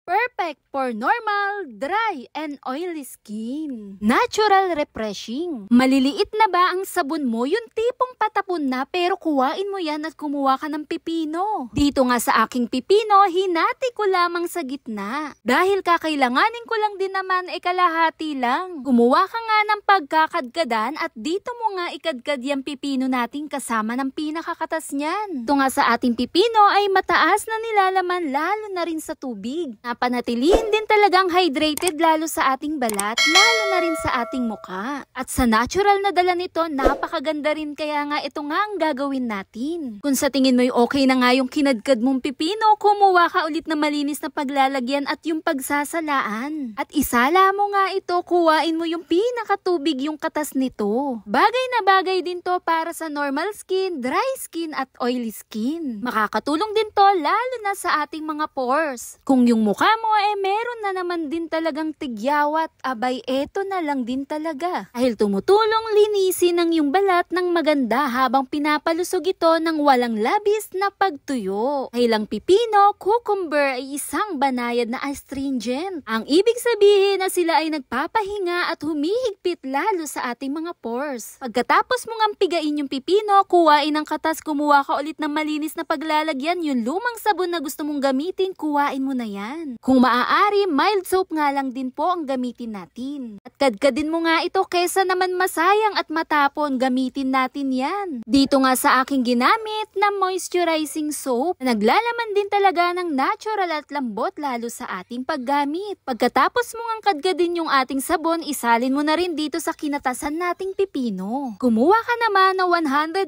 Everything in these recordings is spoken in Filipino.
Perfect for normal, dry, and oily skin. Natural refreshing. Maliliit na ba ang sabon mo? Yung tipong patapon na pero kuwain mo yan at kumuha ka ng pipino. Dito nga sa aking pipino, hinati ko lamang sa gitna. Dahil kakailanganin ko lang din naman kalahati lang. Kumuha ka nga ng pagkakadkadan at dito mo nga ikadkad yung pipino natin kasama ng pinakakatas niyan. Ito nga sa ating pipino ay mataas na nilalaman lalo na rin sa tubig. Panatilihin din talagang hydrated lalo sa ating balat, lalo na rin sa ating muka. At sa natural na dala nito, napakaganda rin kaya nga ito nga ang gagawin natin. Kung sa tingin mo'y okay na nga yung kinadkad mong pipino, kumuha ka ulit na malinis na paglalagyan at yung pagsasalaan. At isala mo nga ito, kuhain mo yung pinakatubig yung katas nito. Bagay na bagay din to para sa normal skin, dry skin at oily skin. Makakatulong din to lalo na sa ating mga pores. Kung yung mukha mo meron na naman din talagang tigyawat, abay eto na lang din talaga. Dahil tumutulong linisin ang yung balat ng maganda habang pinapalusog ito ng walang labis na pagtuyo. Dahil ang pipino, cucumber ay isang banayad na astringent. Ang ibig sabihin na sila ay nagpapahinga at humihigpit lalo sa ating mga pores. Pagkatapos mong ampigain yung pipino, kuhain ang katas, kumuha ka ulit ng malinis na paglalagyan, yung lumang sabon na gusto mong gamitin, kuhain mo na yan. Kung maaari, mild soap nga lang din po ang gamitin natin. At kadkadin mo nga ito kesa naman masayang at matapon, gamitin natin yan. Dito nga sa aking ginamit na moisturizing soap, naglalaman din talaga ng natural at lambot lalo sa ating paggamit. Pagkatapos mo nga kadkadin yung ating sabon, isalin mo na rin dito sa kinatasan nating pipino. Kumuha ka naman ng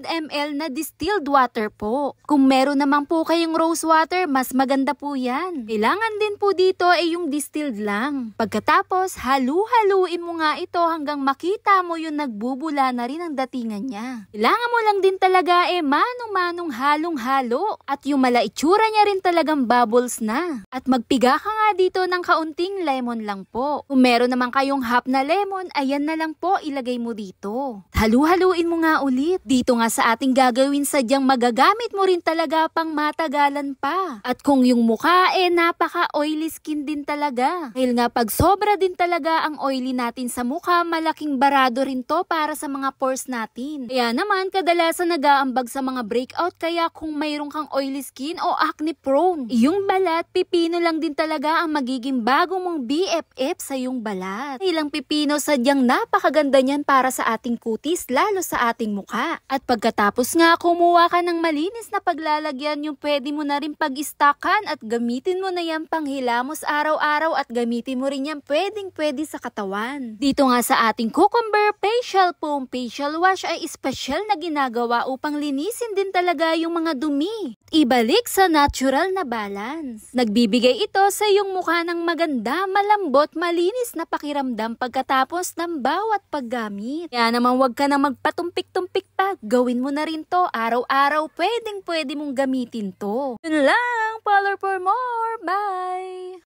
100 ml na distilled water po. Kung meron naman po kayong rose water, mas maganda po yan. Kailangan din po dito ay yung distilled lang. Pagkatapos, halu-haluin mo nga ito hanggang makita mo yung nagbubula na rin ang datingan niya. Kailangan mo lang din talaga manong-manong halong-halo at yung malaitsura niya rin talagang bubbles na. At magpiga ka nga dito ng kaunting lemon lang po. Kung meron naman kayong half na lemon, ayan na lang po ilagay mo dito. Halu-haluin mo nga ulit. Dito nga sa ating gagawin, sadyang magagamit mo rin talaga pang matagalan pa. At kung yung mukha napaka-oily skin din talaga. Dahil nga pag sobra din talaga ang oily natin sa mukha, malaking barado rin to para sa mga pores natin. Kaya naman kadalasan nag-aambag sa mga breakout, kaya kung mayroon kang oily skin o acne prone, yung balat, pipino lang din talaga ang magiging bago mong BFF sa yung balat. Ilang pipino sadyang napakaganda niyan para sa ating kutis, lalo sa ating mukha. At pagkatapos nga kumuha ka ng malinis na paglalagyan, yung pwede mo na rin pag-stockan at gamitin mo na yan panghilamos araw-araw at gamitin mo rin yan pwedeng-pwede sa katawan. Dito nga sa ating cucumber facial foam facial wash ay special na ginagawa upang linisin din talaga yung mga dumi. Ibalik sa natural na balance. Nagbibigay ito sa iyong mukha ng maganda, malambot, malinis na pakiramdam pagkatapos ng bawat paggamit. Kaya naman wag ka na magpatumpik-tumpik pa. Gawin mo na rin to araw-araw, pwedeng-pwede mong gamitin to. Yun lang, follow for more. Bye!